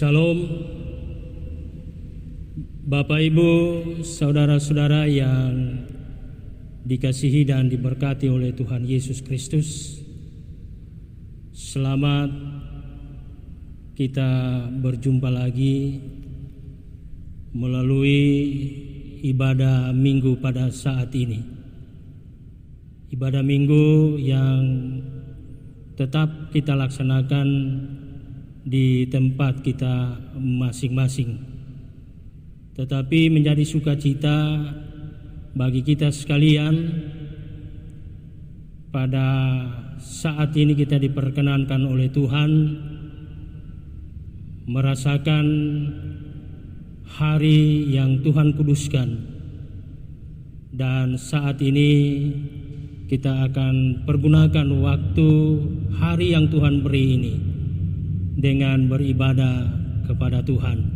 Shalom, Bapak Ibu, saudara-saudara yang dikasihi dan diberkati oleh Tuhan Yesus Kristus. Selamat kita berjumpa lagi melalui ibadah minggu pada saat ini. Ibadah minggu yang tetap kita laksanakan di tempat kita masing-masing, tetapi menjadi sukacita bagi kita sekalian pada saat ini kita diperkenankan oleh Tuhan merasakan hari yang Tuhan kuduskan, dan saat ini kita akan pergunakan waktu hari yang Tuhan beri ini dengan beribadah kepada Tuhan.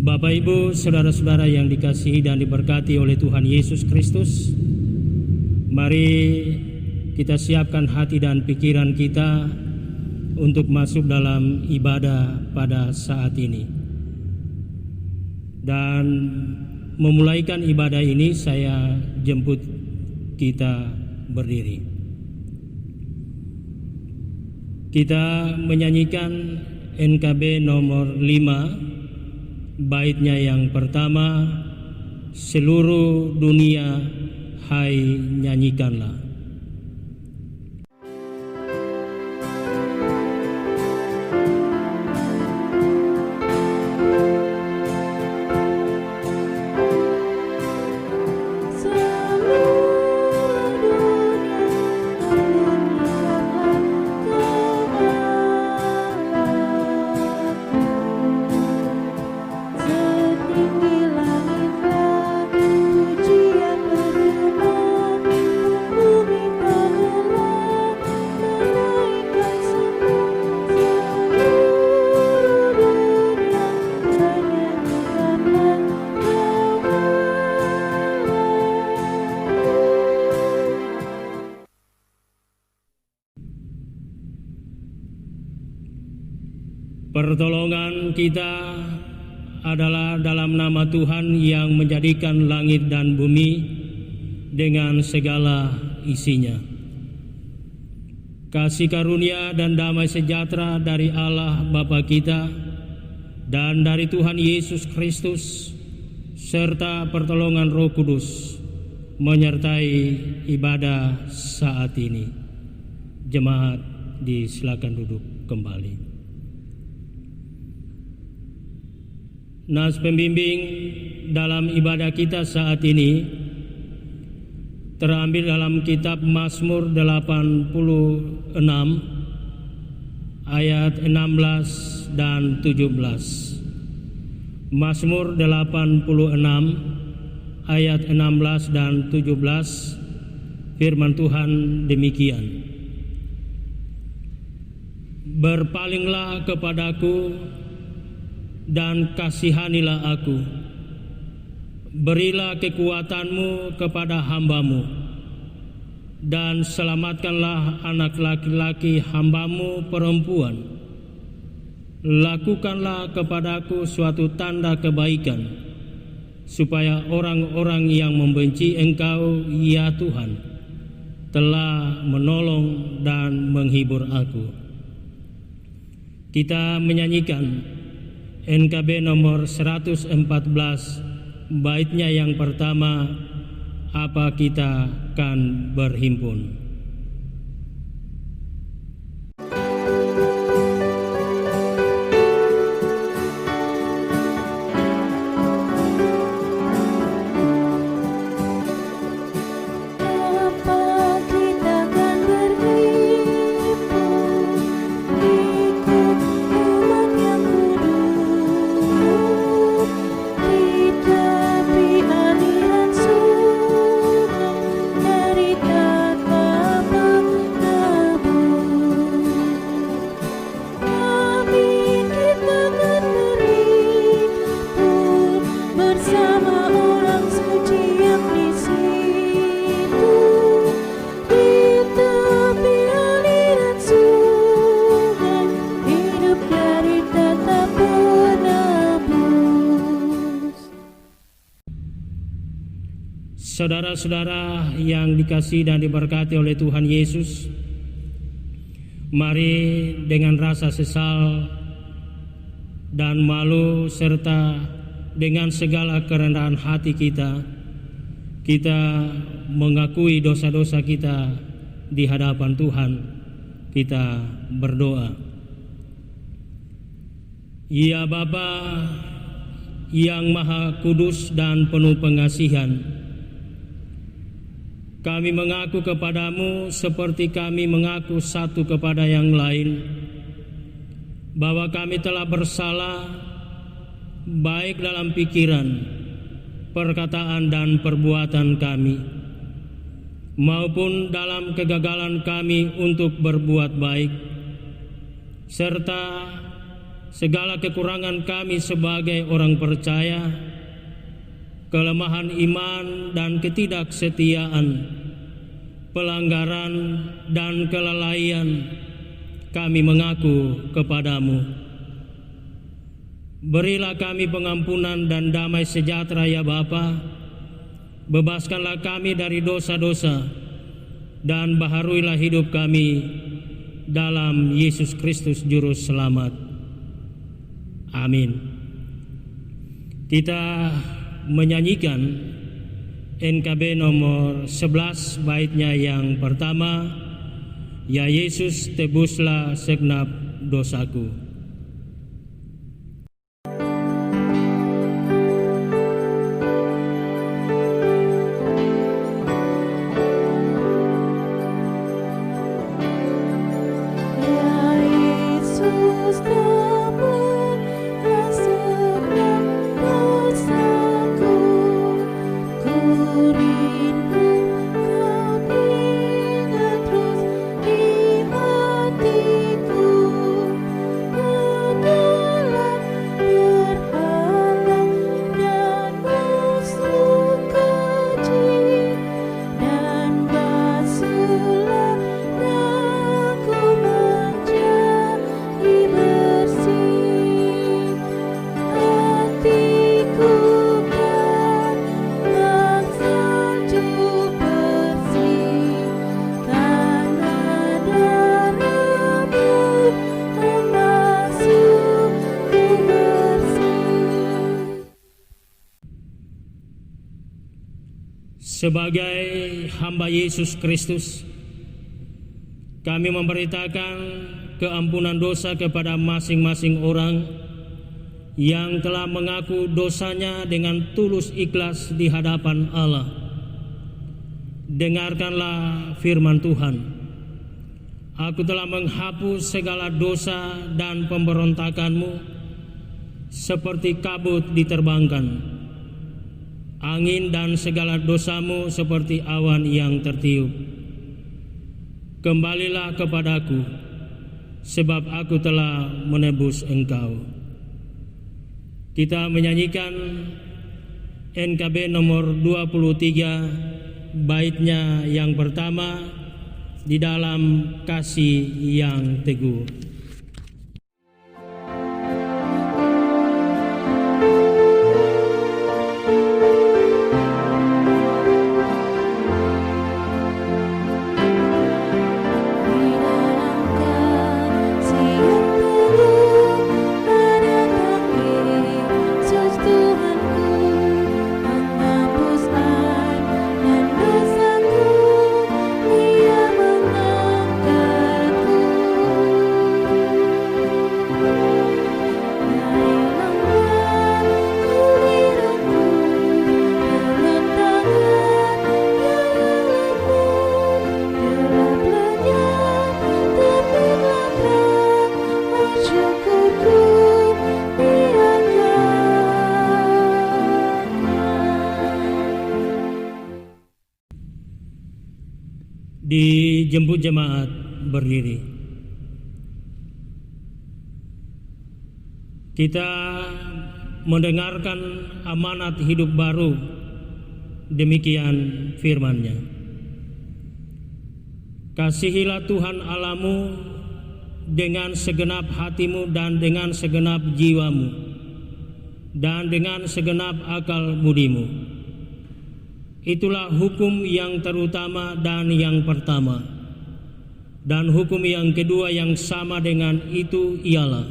Bapak Ibu, saudara-saudara yang dikasihi dan diberkati oleh Tuhan Yesus Kristus, mari kita siapkan hati dan pikiran kita untuk masuk dalam ibadah pada saat ini. Dan memulaikan ibadah ini saya jemput kita berdiri. Kita menyanyikan NKB nomor 5, baitnya yang pertama, seluruh dunia hai nyanyikanlah. Pertolongan kita adalah dalam nama Tuhan yang menjadikan langit dan bumi dengan segala isinya. Kasih karunia dan damai sejahtera dari Allah Bapa kita dan dari Tuhan Yesus Kristus serta pertolongan Roh Kudus menyertai ibadah saat ini. Jemaat disilakan duduk kembali. Nas pembimbing dalam ibadah kita saat ini terambil dalam kitab Mazmur 86 ayat 16 dan 17. Mazmur 86 ayat 16 dan 17, firman Tuhan demikian. Berpalinglah kepadaku dan kasihanilah aku. Berilah kekuatanmu kepada hambamu, dan selamatkanlah anak laki-laki hambamu perempuan. Lakukanlah kepadaku suatu tanda kebaikan, supaya orang-orang yang membenci Engkau, ya Tuhan, telah menolong dan menghibur aku. Kita menyanyikan NKB nomor 114, baitnya yang pertama, apa kita kan berhimpun. Dari kata Saudara-saudara yang dikasihi dan diberkati oleh Tuhan Yesus, mari dengan rasa sesal dan malu serta dengan segala kerendahan hati kita mengakui dosa-dosa kita di hadapan Tuhan. Kita berdoa. Ya Bapa yang Maha Kudus dan penuh pengasihan, kami mengaku kepadamu seperti kami mengaku satu kepada yang lain, bahwa kami telah bersalah baik dalam pikiran, perkataan dan perbuatan kami, maupun dalam kegagalan kami untuk berbuat baik, serta segala kekurangan kami sebagai orang percaya, kelemahan iman dan ketidaksetiaan, pelanggaran dan kelalaian kami mengaku kepadamu. Berilah kami pengampunan dan damai sejahtera ya Bapa. Bebaskanlah kami dari dosa-dosa dan baharuilah hidup kami dalam Yesus Kristus Juru Selamat. Amin. Kita menyanyikan NKB nomor 11 baitnya yang pertama, Ya Yesus tebuslah segenap dosaku. Sebagai hamba Yesus Kristus, kami memberitakan keampunan dosa kepada masing-masing orang yang telah mengaku dosanya dengan tulus ikhlas di hadapan Allah. Dengarkanlah firman Tuhan. Aku telah menghapus segala dosa dan pemberontakanmu seperti kabut diterbangkan. Angin dan segala dosamu seperti awan yang tertiup. Kembalilah kepadaku, sebab aku telah menebus engkau. Kita menyanyikan NKB nomor 23, baitnya yang pertama, Di dalam kasih yang teguh. Dijemput jemaat berdiri. Kita mendengarkan amanat hidup baru. Demikian firman-Nya. Kasihilah Tuhan Allahmu dengan segenap hatimu dan dengan segenap jiwamu dan dengan segenap akal budimu. Itulah hukum yang terutama dan yang pertama. Dan hukum yang kedua yang sama dengan itu ialah,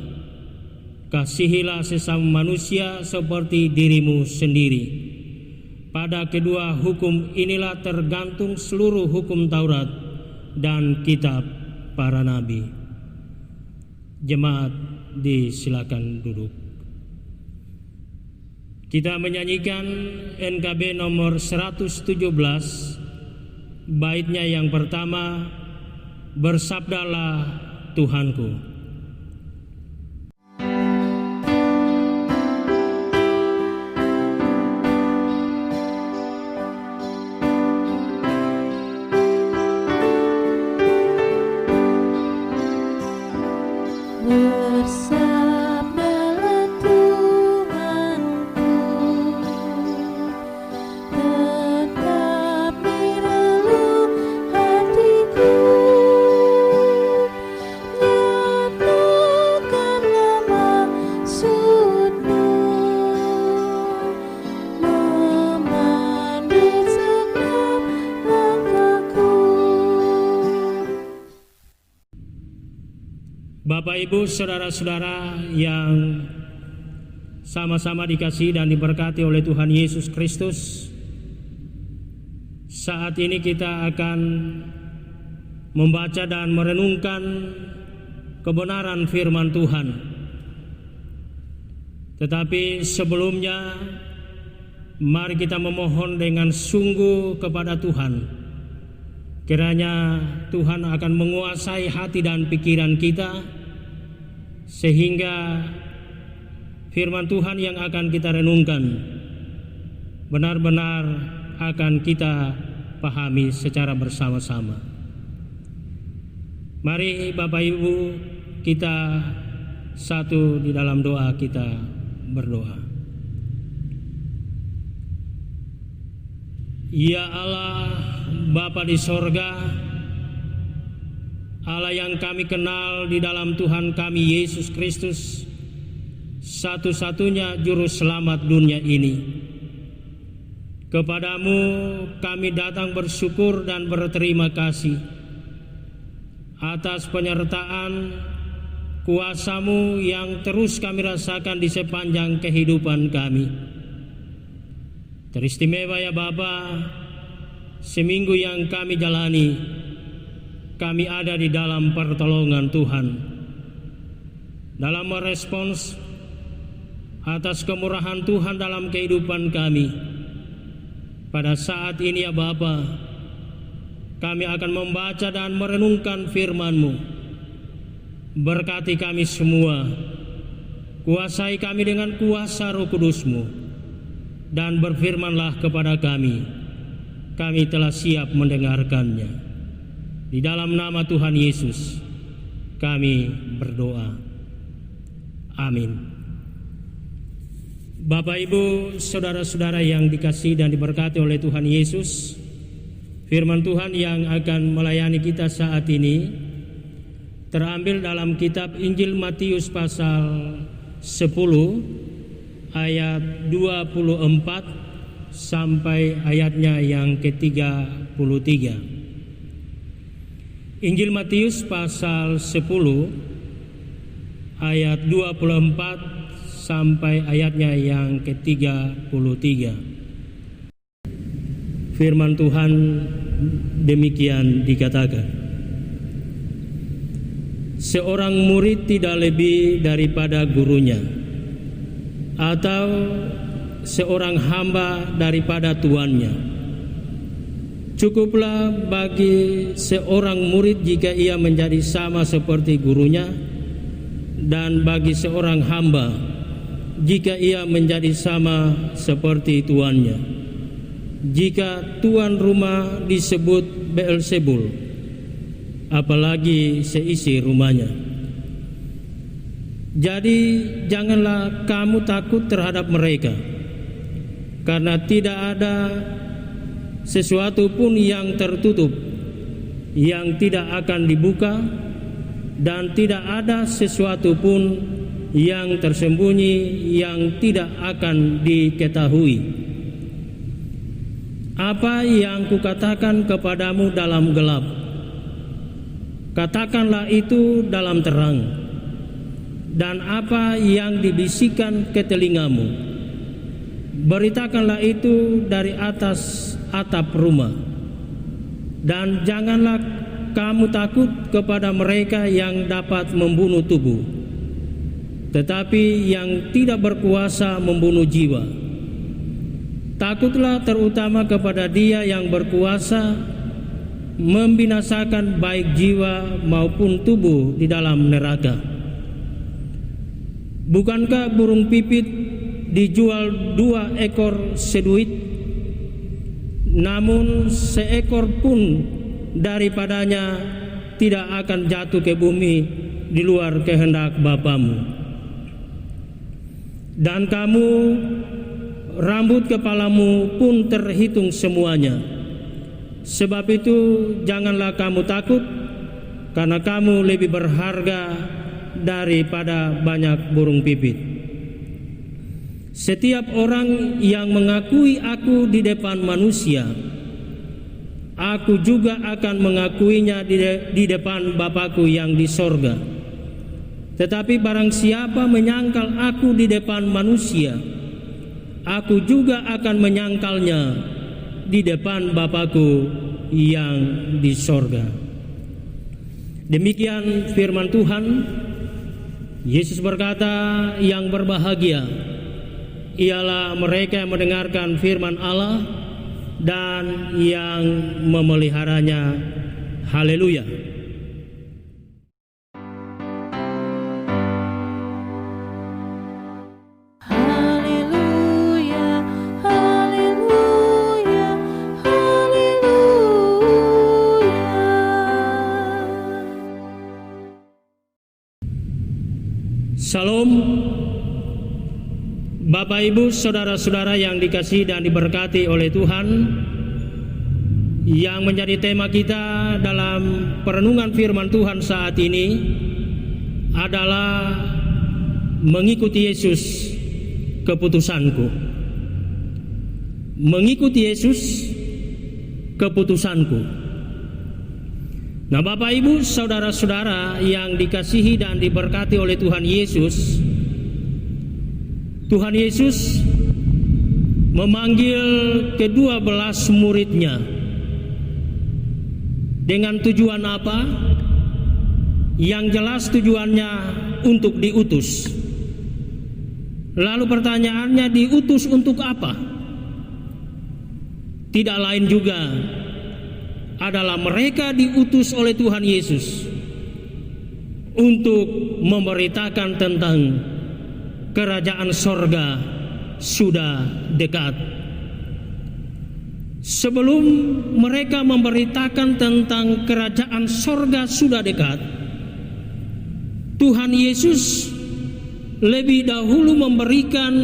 kasihilah sesama manusia seperti dirimu sendiri. Pada kedua hukum inilah tergantung seluruh hukum Taurat dan kitab para nabi. Jemaat disilakan duduk. Kita menyanyikan NKB nomor 117, baitnya yang pertama, Bersabdalah Tuhanku. Bapak, Ibu, saudara-saudara yang sama-sama dikasihi dan diberkati oleh Tuhan Yesus Kristus, saat ini kita akan membaca dan merenungkan kebenaran firman Tuhan. Tetapi sebelumnya, mari kita memohon dengan sungguh kepada Tuhan. Kiranya Tuhan akan menguasai hati dan pikiran kita, sehingga firman Tuhan yang akan kita renungkan benar-benar akan kita pahami secara bersama-sama. Mari Bapak Ibu, kita satu di dalam doa, kita berdoa. Ya Allah, Bapa di sorga, Allah yang kami kenal di dalam Tuhan kami Yesus Kristus, satu-satunya juru selamat dunia ini. Kepadamu kami datang bersyukur dan berterima kasih atas penyertaan kuasa-Mu yang terus kami rasakan di sepanjang kehidupan kami. Teristimewa ya Bapa, seminggu yang kami jalani, kami ada di dalam pertolongan Tuhan. Dalam merespons atas kemurahan Tuhan dalam kehidupan kami, pada saat ini ya Bapa, kami akan membaca dan merenungkan firman-Mu. Berkati kami semua, kuasai kami dengan kuasa Roh Kudus-Mu, dan berfirmanlah kepada kami. Kami telah siap mendengarkannya. Di dalam nama Tuhan Yesus kami berdoa. Amin. Bapak, Ibu, saudara-saudara yang dikasihi dan diberkati oleh Tuhan Yesus, firman Tuhan yang akan melayani kita saat ini terambil dalam kitab Injil Matius pasal 10 ayat 24 sampai ayatnya yang ke-33. Injil Matius pasal 10 ayat 24 sampai ayatnya yang ke-33. Firman Tuhan demikian dikatakan. Seorang murid tidak lebih daripada gurunya, atau seorang hamba daripada tuannya. Cukuplah bagi seorang murid jika ia menjadi sama seperti gurunya, dan bagi seorang hamba jika ia menjadi sama seperti tuannya. Jika tuan rumah disebut Beelzebul, apalagi seisi rumahnya. Jadi janganlah kamu takut terhadap mereka, karena tidak ada sesuatu pun yang tertutup yang tidak akan dibuka, dan tidak ada sesuatu pun yang tersembunyi yang tidak akan diketahui. Apa yang kukatakan kepadamu dalam gelap, katakanlah itu dalam terang. Dan apa yang dibisikkan ke telingamu, beritakanlah itu dari atas atap rumah. Dan janganlah kamu takut kepada mereka yang dapat membunuh tubuh, tetapi yang tidak berkuasa membunuh jiwa. Takutlah terutama kepada Dia yang berkuasa membinasakan baik jiwa maupun tubuh di dalam neraka. Bukankah burung pipit dijual 2 ekor seduit, namun seekor pun daripadanya tidak akan jatuh ke bumi di luar kehendak Bapamu? Dan kamu, rambut kepalamu pun terhitung semuanya. Sebab itu janganlah kamu takut, karena kamu lebih berharga daripada banyak burung pipit. Setiap orang yang mengakui aku di depan manusia, aku juga akan mengakuinya di depan Bapakku yang di sorga. Tetapi barang siapa menyangkal aku di depan manusia, aku juga akan menyangkalnya di depan Bapakku yang di sorga. Demikian firman Tuhan. Yesus berkata, yang berbahagia ialah mereka yang mendengarkan firman Allah dan yang memeliharanya. Haleluya. Salam, Bapak Ibu, saudara-saudara yang dikasihi dan diberkati oleh Tuhan. Yang menjadi tema kita dalam perenungan firman Tuhan saat ini adalah mengikuti Yesus, keputusanku. Mengikuti Yesus, keputusanku. Nah, Bapak Ibu, saudara-saudara yang dikasihi dan diberkati oleh Tuhan Yesus, Tuhan Yesus memanggil ke-12 muridnya dengan tujuan apa? Yang jelas tujuannya untuk diutus. Lalu pertanyaannya, diutus untuk apa? Tidak lain juga adalah mereka diutus oleh Tuhan Yesus untuk memberitakan tentang kerajaan sorga sudah dekat. Sebelum mereka memberitakan tentang kerajaan sorga sudah dekat, Tuhan Yesus lebih dahulu memberikan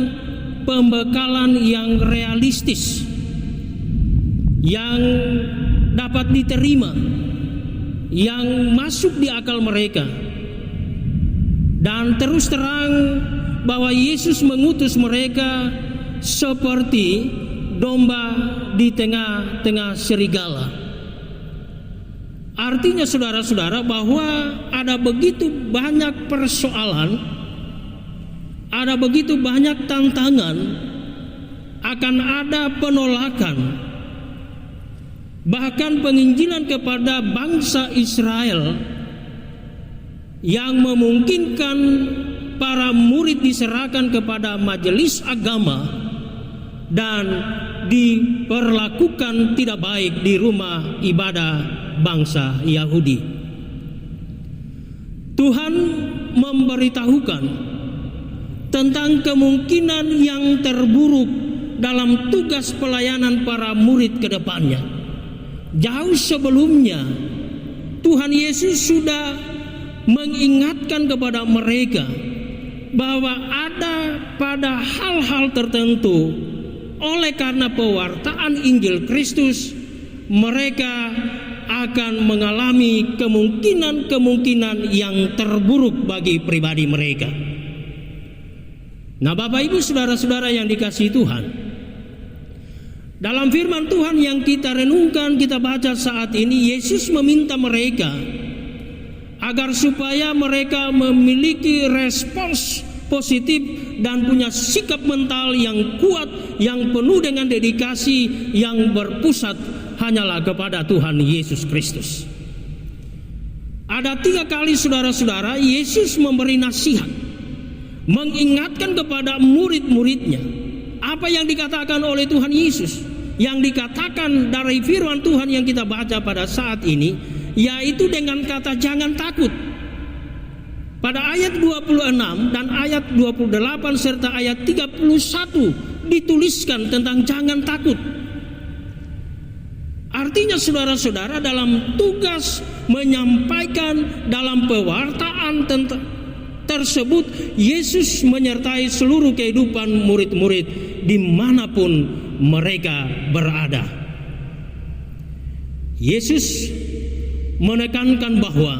pembekalan yang realistis, yang dapat diterima, yang masuk di akal mereka. Dan terus terang bahwa Yesus mengutus mereka seperti domba di tengah-tengah serigala. Artinya, saudara-saudara, bahwa ada begitu banyak persoalan, ada begitu banyak tantangan, akan ada penolakan, bahkan penginjilan kepada bangsa Israel yang memungkinkan para murid diserahkan kepada majelis agama dan diperlakukan tidak baik di rumah ibadah bangsa Yahudi. Tuhan memberitahukan tentang kemungkinan yang terburuk dalam tugas pelayanan para murid ke depannya. Jauh sebelumnya Tuhan Yesus sudah mengingatkan kepada mereka bahwa ada pada hal-hal tertentu, oleh karena pewartaan Injil Kristus, mereka akan mengalami kemungkinan-kemungkinan yang terburuk bagi pribadi mereka. Nah, Bapak Ibu, saudara-saudara yang dikasihi Tuhan, Dalam firman Tuhan yang kita renungkan, kita baca saat ini, Yesus meminta mereka agar supaya mereka memiliki respons positif dan punya sikap mental yang kuat, yang penuh dengan dedikasi, yang berpusat hanyalah kepada Tuhan Yesus Kristus. Ada 3 kali saudara-saudara Yesus memberi nasihat, mengingatkan kepada murid-muridnya apa yang dikatakan oleh Tuhan Yesus, yang dikatakan dari firman Tuhan yang kita baca pada saat ini, yaitu dengan kata jangan takut. Pada ayat 26 dan ayat 28 serta ayat 31 dituliskan tentang jangan takut. Artinya saudara-saudara, dalam tugas menyampaikan dalam pewartaan tersebut, Yesus menyertai seluruh kehidupan murid-murid dimanapun mereka berada. Yesus menekankan bahwa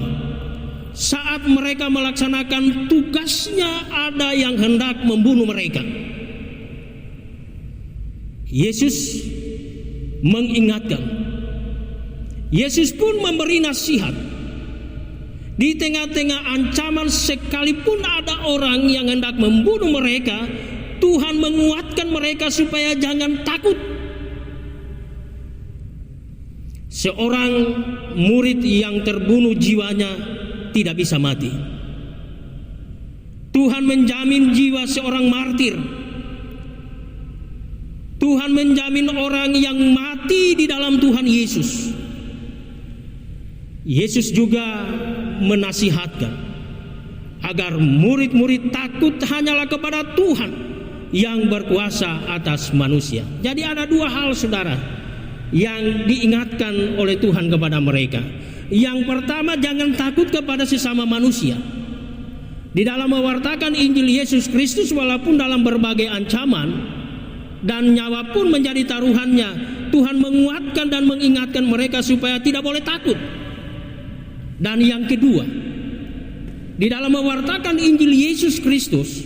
saat mereka melaksanakan tugasnya, ada yang hendak membunuh mereka. Yesus mengingatkan, Yesus pun memberi nasihat. Di tengah-tengah ancaman, sekalipun ada orang yang hendak membunuh mereka, Tuhan menguatkan mereka supaya jangan takut. Seorang murid yang terbunuh jiwanya tidak bisa mati. Tuhan menjamin jiwa seorang martir. Tuhan menjamin orang yang mati di dalam Tuhan Yesus. Yesus juga menasihatkan agar murid-murid takut hanyalah kepada Tuhan yang berkuasa atas manusia. Jadi ada 2 hal saudara yang diingatkan oleh Tuhan kepada mereka. Yang pertama, jangan takut kepada sesama manusia. Di dalam mewartakan Injil Yesus Kristus, walaupun dalam berbagai ancaman dan nyawa pun menjadi taruhannya, Tuhan menguatkan dan mengingatkan mereka supaya tidak boleh takut. Dan yang kedua, di dalam mewartakan Injil Yesus Kristus,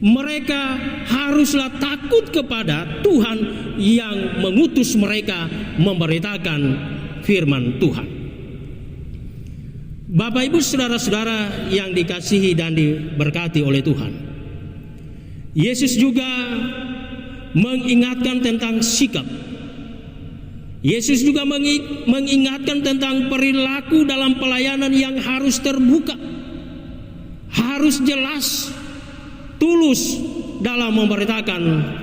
mereka haruslah takut kepada Tuhan yang mengutus mereka memberitakan firman Tuhan. Bapak Ibu saudara-saudara yang dikasihi dan diberkati oleh Tuhan, Yesus juga mengingatkan tentang sikap. Yesus juga mengingatkan tentang perilaku dalam pelayanan yang harus terbuka, harus jelas, tulus dalam memberitakan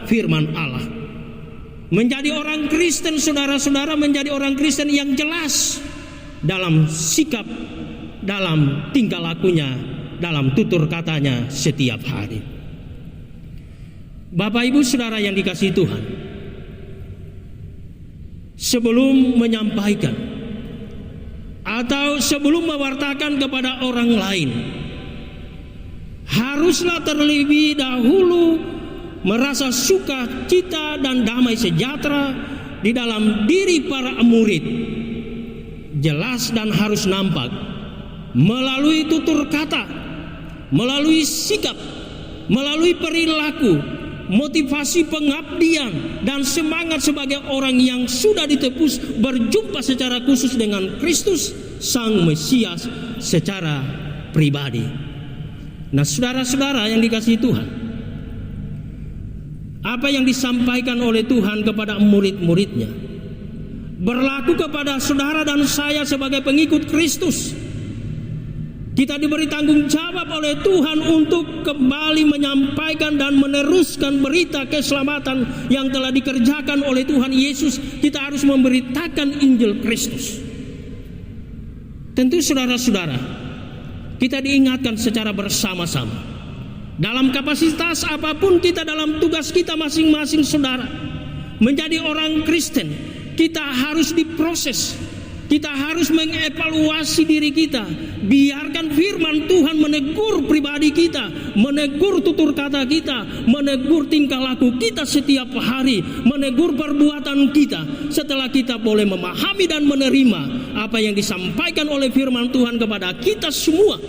firman Allah. Menjadi orang Kristen, saudara-saudara, menjadi orang Kristen yang jelas dalam sikap, dalam tingkah lakunya, dalam tutur katanya setiap hari. Bapak Ibu saudara yang dikasihi Tuhan, sebelum menyampaikan atau sebelum mewartakan kepada orang lain, haruslah terlebih dahulu merasa sukacita dan damai sejahtera di dalam diri para murid. Jelas dan harus nampak melalui tutur kata, melalui sikap, melalui perilaku, motivasi pengabdian dan semangat sebagai orang yang sudah ditebus berjumpa secara khusus dengan Kristus Sang Mesias secara pribadi. Nah, saudara-saudara yang dikasihi Tuhan, apa yang disampaikan oleh Tuhan kepada murid-muridnya berlaku kepada saudara dan saya sebagai pengikut Kristus. Kita diberi tanggung jawab oleh Tuhan untuk kembali menyampaikan dan meneruskan berita keselamatan yang telah dikerjakan oleh Tuhan Yesus. Kita harus memberitakan Injil Kristus. Tentu saudara-saudara, kita diingatkan secara bersama-sama. Dalam kapasitas apapun kita, dalam tugas kita masing-masing saudara, menjadi orang Kristen, kita harus diproses. Kita harus mengevaluasi diri kita. Biarkan firman Tuhan menegur pribadi kita, menegur tutur kata kita, menegur tingkah laku kita setiap hari, menegur perbuatan kita. Setelah kita boleh memahami dan menerima apa yang disampaikan oleh firman Tuhan kepada kita semua,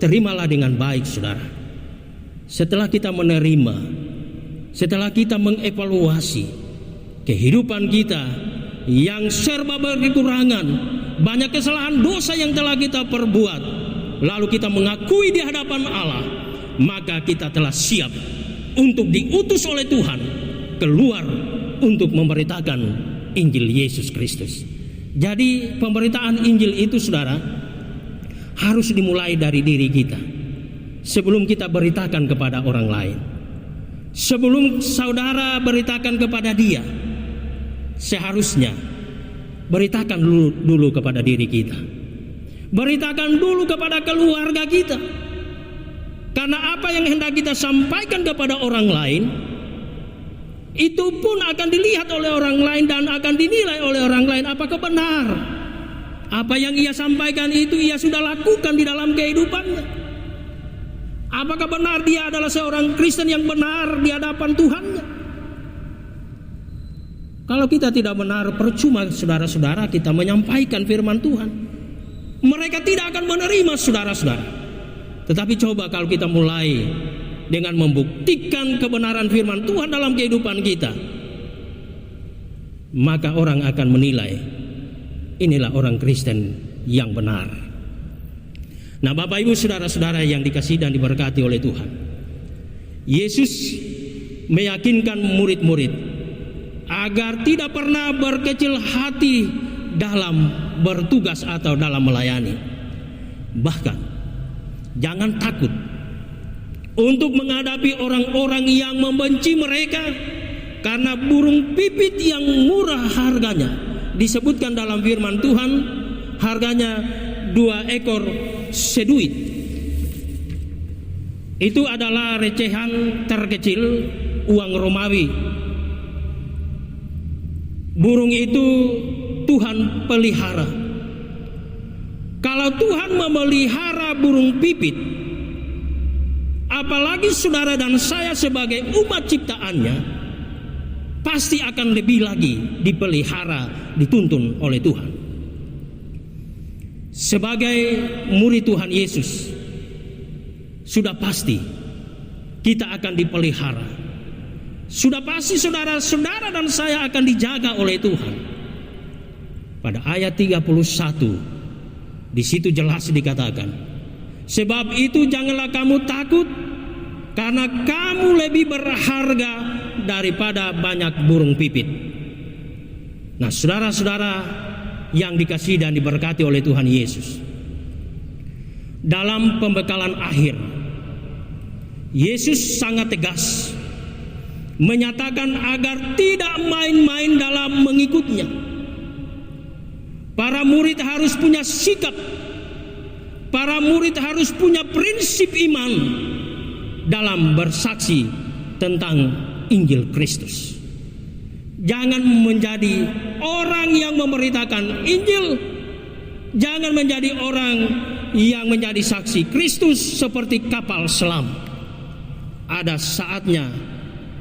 terimalah dengan baik saudara. Setelah kita menerima, setelah kita mengevaluasi, kehidupan kita yang serba berkekurangan, banyak kesalahan dosa yang telah kita perbuat, lalu kita mengakui di hadapan Allah, maka kita telah siap untuk diutus oleh Tuhan keluar untuk memberitakan Injil Yesus Kristus. Jadi pemberitaan Injil itu, saudara, harus dimulai dari diri kita sebelum kita beritakan kepada orang lain. Sebelum saudara beritakan kepada dia, seharusnya beritakan dulu kepada diri kita. Beritakan dulu kepada keluarga kita. Karena apa yang hendak kita sampaikan kepada orang lain, itu pun akan dilihat oleh orang lain dan akan dinilai oleh orang lain apakah benar. Apa yang ia sampaikan itu ia sudah lakukan di dalam kehidupannya. Apakah benar dia adalah seorang Kristen yang benar di hadapan Tuhannya? Kalau kita tidak benar, percuma saudara-saudara kita menyampaikan firman Tuhan. Mereka tidak akan menerima, saudara-saudara. Tetapi coba kalau kita mulai dengan membuktikan kebenaran firman Tuhan dalam kehidupan kita, maka orang akan menilai inilah orang Kristen yang benar. Nah, Bapak Ibu saudara-saudara yang dikasihi dan diberkati oleh Tuhan, Yesus meyakinkan murid-murid agar tidak pernah berkecil hati dalam bertugas atau dalam melayani. Bahkan jangan takut untuk menghadapi orang-orang yang membenci mereka, karena burung pipit yang murah harganya, disebutkan dalam firman Tuhan, harganya 2 ekor seduit. Itu adalah recehan terkecil uang Romawi. Burung itu Tuhan pelihara. Kalau Tuhan memelihara burung pipit, apalagi saudara dan saya sebagai umat ciptaannya, pasti akan lebih lagi dipelihara, dituntun oleh Tuhan. Sebagai murid Tuhan Yesus, sudah pasti kita akan dipelihara. Sudah pasti saudara-saudara dan saya akan dijaga oleh Tuhan. Pada ayat 31, di situ jelas dikatakan, sebab itu janganlah kamu takut, karena kamu lebih berharga daripada banyak burung pipit. Nah, saudara-saudara yang dikasihi dan diberkati oleh Tuhan Yesus, dalam pembekalan akhir, Yesus sangat tegas menyatakan agar tidak main-main dalam mengikutnya. Para murid harus punya sikap, para murid harus punya prinsip iman dalam bersaksi tentang Injil Kristus. Jangan menjadi orang yang memberitakan Injil, jangan menjadi orang yang menjadi saksi Kristus seperti kapal selam. Ada saatnya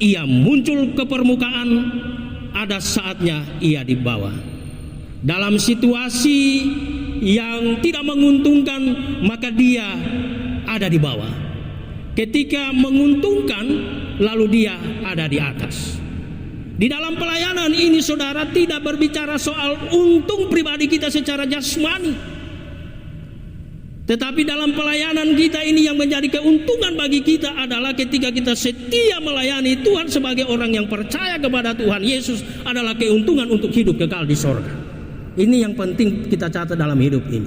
ia muncul ke permukaan, ada saatnya ia dibawa. Dalam situasi yang tidak menguntungkan, maka dia ada di bawah. Ketika menguntungkan, lalu dia ada di atas. Di dalam pelayanan ini, saudara, tidak berbicara soal untung pribadi kita secara jasmani, tetapi dalam pelayanan kita ini yang menjadi keuntungan bagi kita adalah ketika kita setia melayani Tuhan sebagai orang yang percaya kepada Tuhan Yesus, adalah keuntungan untuk hidup kekal di sorga. Ini yang penting kita catat dalam hidup ini.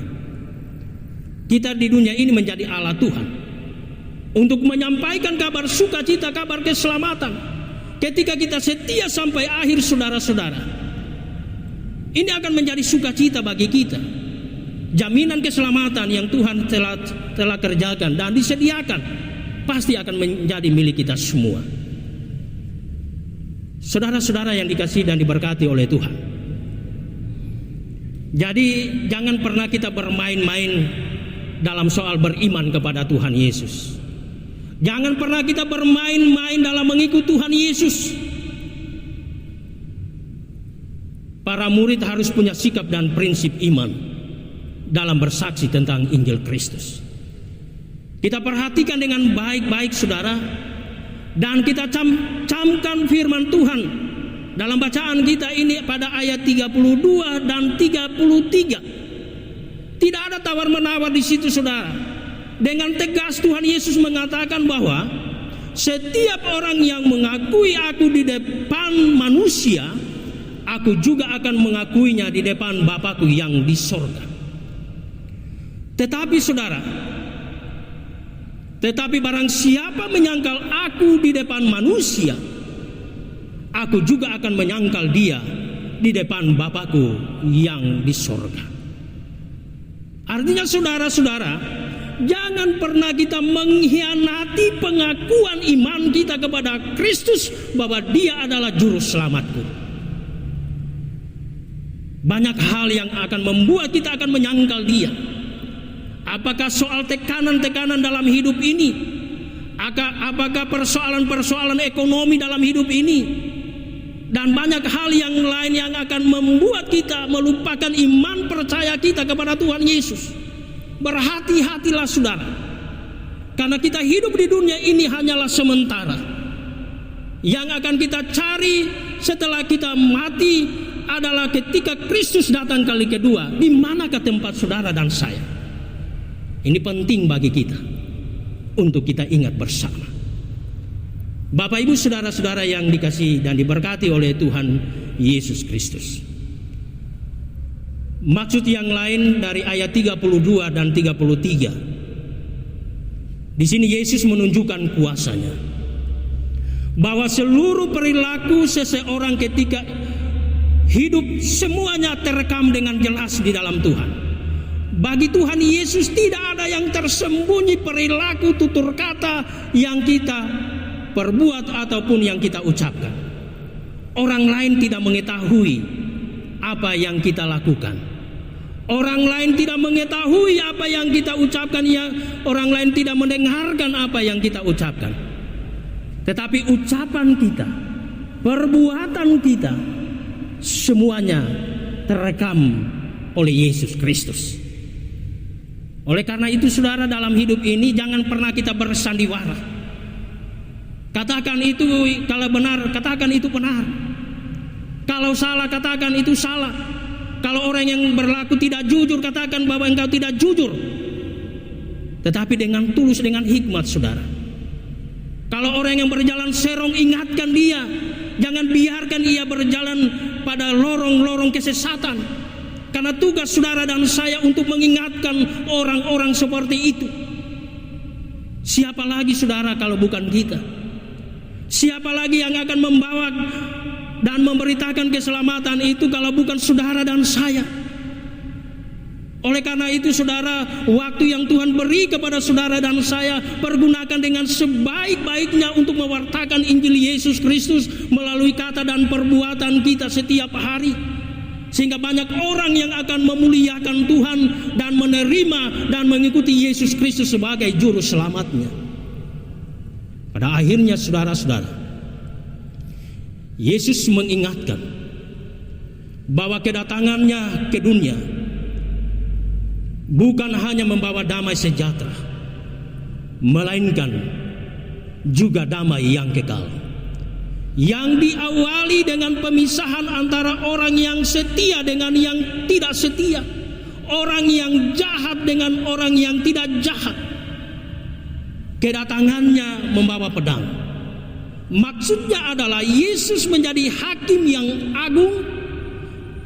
Kita di dunia ini menjadi alat Tuhan untuk menyampaikan kabar sukacita, kabar keselamatan. Ketika kita setia sampai akhir, saudara-saudara, ini akan menjadi sukacita bagi kita. Jaminan keselamatan yang Tuhan telah kerjakan dan disediakan pasti akan menjadi milik kita semua. Saudara-saudara yang dikasihi dan diberkati oleh Tuhan, jadi jangan pernah kita bermain-main dalam soal beriman kepada Tuhan Yesus. Jangan pernah kita bermain-main dalam mengikut Tuhan Yesus. Para murid harus punya sikap dan prinsip iman dalam bersaksi tentang Injil Kristus. Kita perhatikan dengan baik-baik, saudara, dan kita camkan firman Tuhan dalam bacaan kita ini pada ayat 32 dan 33. Tidak ada tawar-menawar di situ, saudara. Dengan tegas Tuhan Yesus mengatakan bahwa setiap orang yang mengakui aku di depan manusia, aku juga akan mengakuinya di depan Bapakku yang di sorga. Tetapi saudara, barang siapa menyangkal aku di depan manusia, aku juga akan menyangkal dia di depan Bapakku yang di sorga. Artinya saudara-saudara, jangan pernah kita mengkhianati pengakuan iman kita kepada Kristus bahwa dia adalah juru selamatku. Banyak hal yang akan membuat kita akan menyangkal dia. Apakah soal tekanan-tekanan dalam hidup ini? Apakah persoalan-persoalan ekonomi dalam hidup ini? Dan banyak hal yang lain yang akan membuat kita melupakan iman percaya kita kepada Tuhan Yesus. Berhati-hatilah saudara, karena kita hidup di dunia ini hanyalah sementara. Yang akan kita cari setelah kita mati adalah ketika Kristus datang kali kedua. Di manakah tempat saudara dan saya? Ini penting bagi kita untuk kita ingat bersama. Bapak, Ibu, saudara-saudara yang dikasihi dan diberkati oleh Tuhan Yesus Kristus. Maksud yang lain dari ayat 32 dan 33. Di sini Yesus menunjukkan kuasanya. Bahwa seluruh perilaku seseorang ketika hidup semuanya terekam dengan jelas di dalam Tuhan. Bagi Tuhan Yesus tidak ada yang tersembunyi perilaku tutur kata yang kita perbuat ataupun yang kita ucapkan. Orang lain tidak mengetahui apa yang kita lakukan. Orang lain tidak mengetahui apa yang kita ucapkan, ya, orang lain tidak mendengarkan apa yang kita ucapkan. Tetapi ucapan kita, perbuatan kita, semuanya terekam oleh Yesus Kristus. Oleh karena itu saudara, dalam hidup ini jangan pernah kita bersandiwara. Katakan itu kalau benar, katakan itu benar. Kalau salah, katakan itu salah. Kalau orang yang berlaku tidak jujur, katakan bahwa engkau tidak jujur. Tetapi dengan tulus, dengan hikmat saudara. Kalau orang yang berjalan serong, ingatkan dia. Jangan biarkan ia berjalan pada lorong-lorong kesesatan. Karena tugas saudara dan saya untuk mengingatkan orang-orang seperti itu. Siapa lagi saudara kalau bukan kita? Siapa lagi yang akan membawa dan memberitakan keselamatan itu kalau bukan saudara dan saya? Oleh karena itu saudara, waktu yang Tuhan beri kepada saudara dan saya, pergunakan dengan sebaik-baiknya untuk mewartakan Injil Yesus Kristus melalui kata dan perbuatan kita setiap hari. Sehingga banyak orang yang akan memuliakan Tuhan dan menerima dan mengikuti Yesus Kristus sebagai juru selamatnya. Pada akhirnya saudara-saudara, Yesus mengingatkan bahwa kedatangannya ke dunia bukan hanya membawa damai sejahtera, melainkan juga damai yang kekal, yang diawali dengan pemisahan antara orang yang setia dengan yang tidak setia, orang yang jahat dengan orang yang tidak jahat. Kedatangannya membawa pedang. Maksudnya adalah Yesus menjadi hakim yang agung,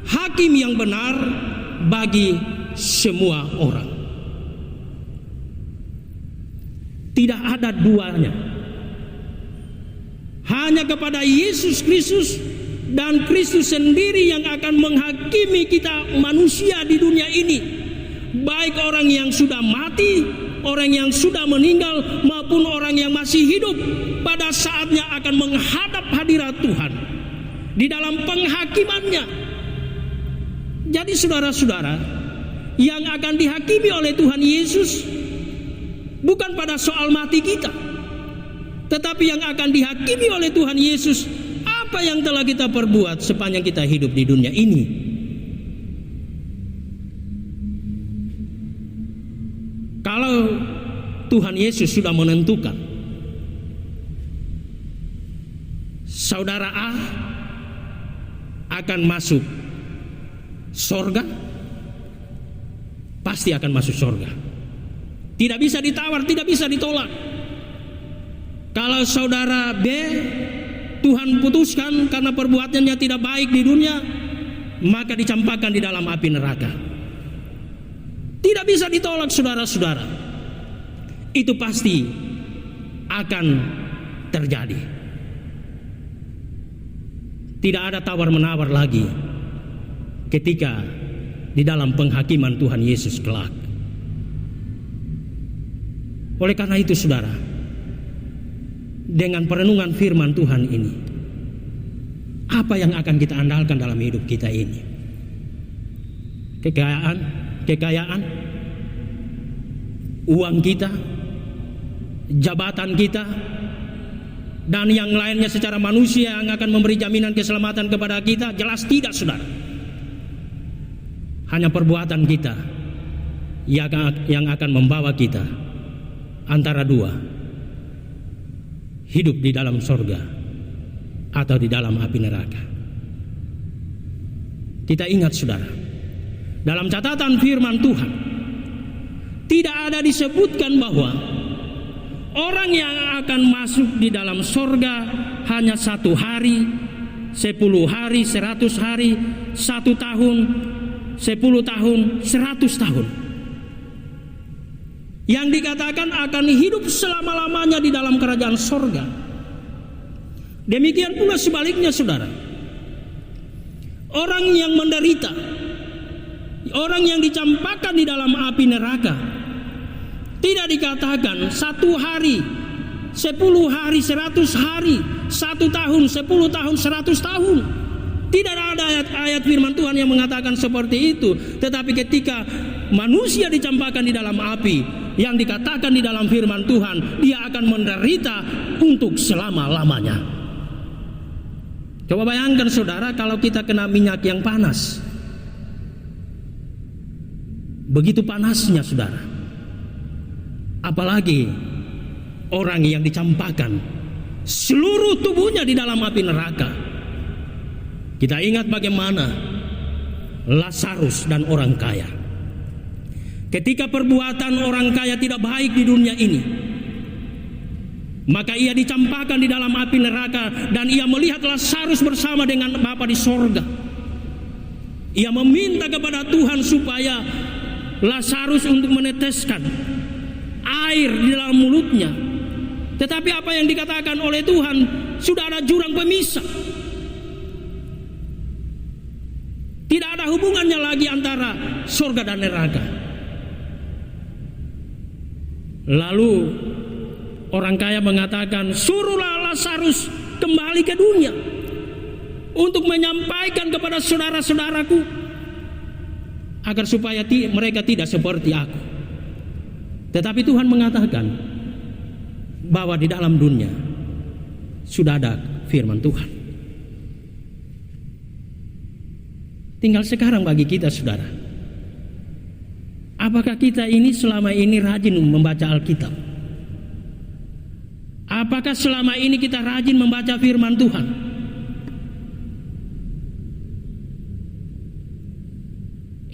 hakim yang benar bagi semua orang. Tidak ada duanya. Hanya kepada Yesus Kristus dan Kristus sendiri yang akan menghakimi kita manusia di dunia ini. Baik orang yang sudah mati, orang yang sudah meninggal, maupun orang yang masih hidup, pada saatnya akan menghadap hadirat Tuhan di dalam penghakimannya. Jadi saudara-saudara, yang akan dihakimi oleh Tuhan Yesus bukan pada soal mati kita, tetapi yang akan dihakimi oleh Tuhan Yesus apa yang telah kita perbuat sepanjang kita hidup di dunia ini. Kalau Tuhan Yesus sudah menentukan saudara A akan masuk sorga, pasti akan masuk sorga. Tidak bisa ditawar, tidak bisa ditolak. Kalau saudara B, Tuhan putuskan karena perbuatannya tidak baik di dunia, maka dicampakkan di dalam api neraka. Tidak bisa ditolak, saudara-saudara. Itu pasti akan terjadi. Tidak ada tawar-menawar lagi ketika di dalam penghakiman Tuhan Yesus kelak. Oleh karena itu, saudara, dengan perenungan firman Tuhan ini, apa yang akan kita andalkan dalam hidup kita ini? Kekayaan, uang kita, jabatan kita, dan yang lainnya secara manusia yang akan memberi jaminan keselamatan kepada kita? Jelas tidak, saudara. Hanya perbuatan kita yang akan membawa kita antara dua, hidup di dalam sorga atau di dalam api neraka. Kita ingat, saudara, dalam catatan firman Tuhan tidak ada disebutkan bahwa orang yang akan masuk di dalam sorga hanya 1 hari, 10 hari, 100 hari, 1 tahun, 10 tahun, 100 tahun. Yang dikatakan akan hidup selama-lamanya di dalam kerajaan sorga. Demikian pula sebaliknya, saudara. Orang yang menderita, orang yang dicampakkan di dalam api neraka, tidak dikatakan 1 hari, 10 hari, 100 hari, 1 tahun, 10 tahun, 100 tahun. Tidak ada ayat firman Tuhan yang mengatakan seperti itu. Tetapi ketika manusia dicampakkan di dalam api, yang dikatakan di dalam firman Tuhan, dia akan menderita untuk selama-lamanya. Coba bayangkan, saudara, kalau kita kena minyak yang panas. Begitu panasnya, saudara. Apalagi orang yang dicampakkan seluruh tubuhnya di dalam api neraka. Kita ingat bagaimana Lazarus dan orang kaya. Ketika perbuatan orang kaya tidak baik di dunia ini, maka ia dicampakkan di dalam api neraka, dan ia melihat Lazarus bersama dengan Bapa di sorga. Ia meminta kepada Tuhan supaya Lazarus untuk meneteskan air di dalam mulutnya. Tetapi apa yang dikatakan oleh Tuhan, sudah ada jurang pemisah. Tidak ada hubungannya lagi antara surga dan neraka. Lalu orang kaya mengatakan, suruhlah Lazarus kembali ke dunia untuk menyampaikan kepada saudara-saudaraku, agar supaya mereka tidak seperti aku. Tetapi Tuhan mengatakan bahwa di dalam dunia sudah ada firman Tuhan. Tinggal sekarang bagi kita, saudara, apakah kita ini selama ini rajin membaca Alkitab? Apakah selama ini kita rajin membaca firman Tuhan?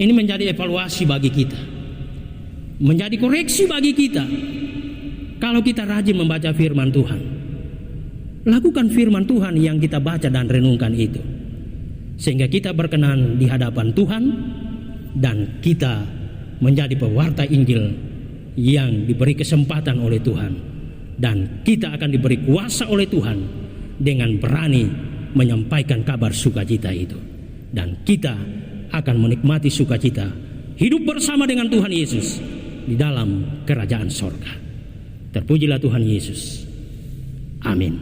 Ini menjadi evaluasi bagi kita, menjadi koreksi bagi kita. Kalau kita rajin membaca firman Tuhan, lakukan firman Tuhan yang kita baca dan renungkan itu, sehingga kita berkenan di hadapan Tuhan, dan kita menjadi pewarta Injil yang diberi kesempatan oleh Tuhan, dan kita akan diberi kuasa oleh Tuhan dengan berani menyampaikan kabar sukacita itu, dan kita akan menikmati sukacita hidup bersama dengan Tuhan Yesus di dalam kerajaan sorga. Terpujilah Tuhan Yesus. Amin.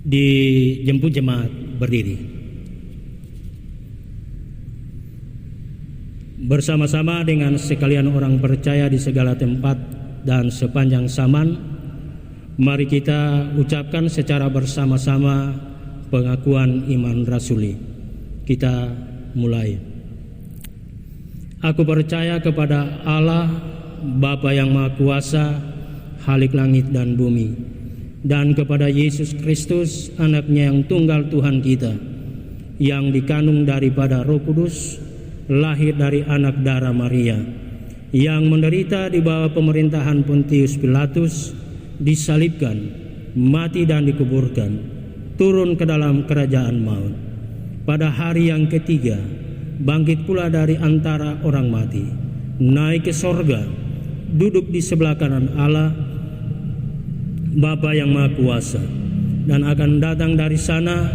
Dijemput jemaat berdiri. Bersama-sama dengan sekalian orang percaya di segala tempat dan sepanjang zaman, mari kita ucapkan secara bersama-sama pengakuan iman rasuli. Kita mulai. Aku percaya kepada Allah, Bapa yang Maha Kuasa, Khalik langit dan bumi, dan kepada Yesus Kristus, anaknya yang tunggal Tuhan kita, yang dikandung daripada Roh Kudus, lahir dari anak darah Maria, yang menderita di bawah pemerintahan Pontius Pilatus, disalibkan, mati dan dikuburkan, turun ke dalam kerajaan maut. Pada hari yang ketiga, bangkit pula dari antara orang mati, naik ke sorga, duduk di sebelah kanan Allah, Bapa yang Maha Kuasa, dan akan datang dari sana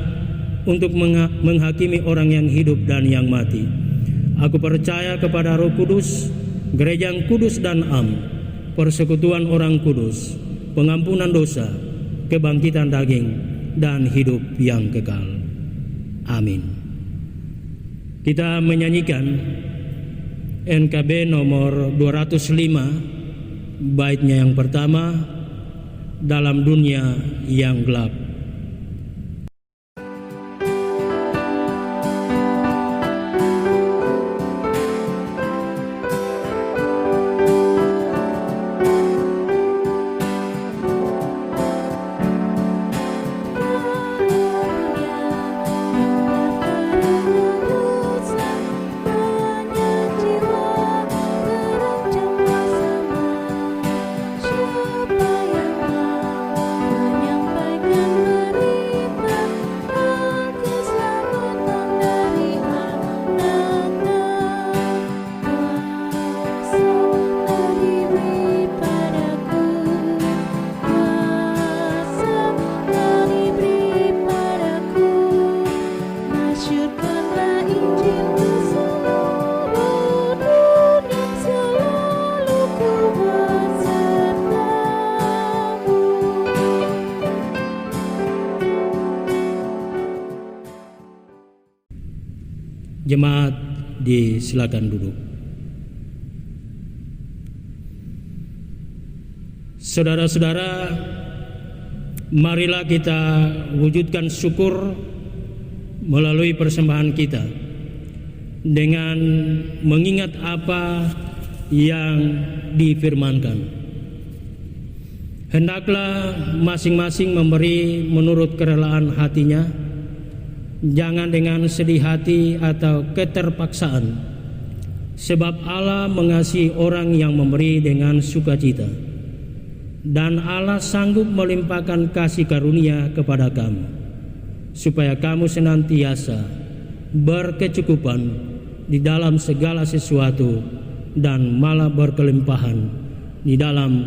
untuk menghakimi orang yang hidup dan yang mati. Aku percaya kepada Roh Kudus, gereja yang kudus dan am, persekutuan orang kudus, pengampunan dosa, kebangkitan daging, dan hidup yang kekal. Amin. Kita menyanyikan NKB nomor 205, baitnya yang pertama, Dalam Dunia yang Gelap. Jemaat disilakan duduk. Saudara-saudara, marilah kita wujudkan syukur melalui persembahan kita dengan mengingat apa yang difirmankan. Hendaklah masing-masing memberi menurut kerelaan hatinya, jangan dengan sedih hati atau keterpaksaan, sebab Allah mengasihi orang yang memberi dengan sukacita, dan Allah sanggup melimpahkan kasih karunia kepada kamu, supaya kamu senantiasa berkecukupan di dalam segala sesuatu dan malah berkelimpahan di dalam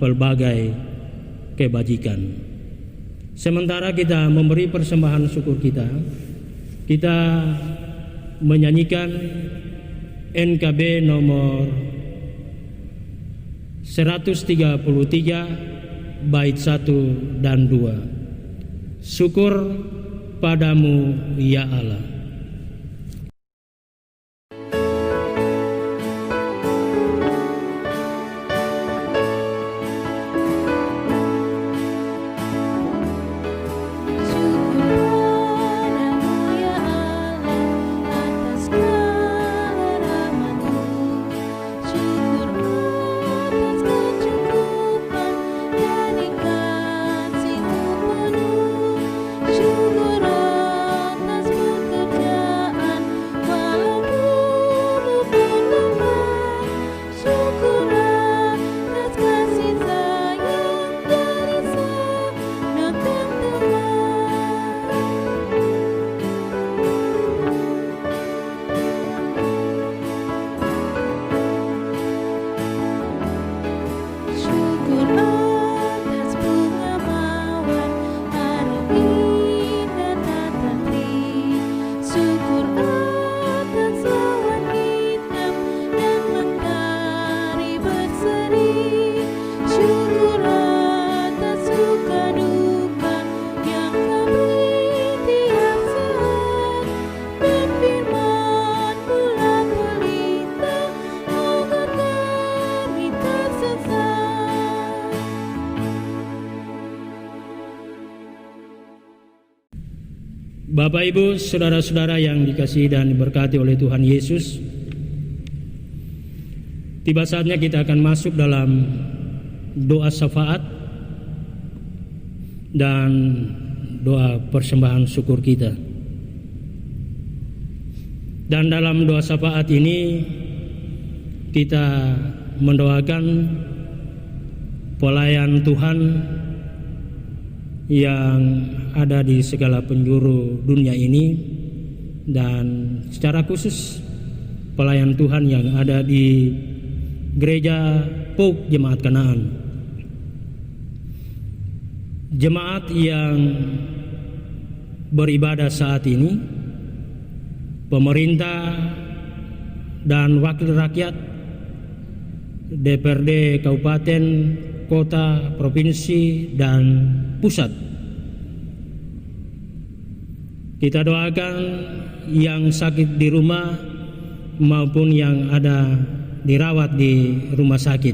pelbagai kebajikan. Sementara kita memberi persembahan syukur kita menyanyikan NKB nomor 133 bait 1 dan 2. Syukur padamu ya Allah. Bapak, Ibu, saudara-saudara yang dikasihi dan diberkati oleh Tuhan Yesus, Tiba saatnya kita akan masuk dalam doa syafaat dan doa persembahan syukur kita. Dan dalam doa syafaat ini kita mendoakan pelayan Tuhan yang ada di segala penjuru dunia ini, dan secara khusus pelayan Tuhan yang ada di Gereja POUK Jemaat Kanaan. Jemaat yang beribadah saat ini, pemerintah dan wakil rakyat, DPRD kabupaten, kota, provinsi, dan pusat. Kita doakan yang sakit di rumah maupun yang ada dirawat di rumah sakit,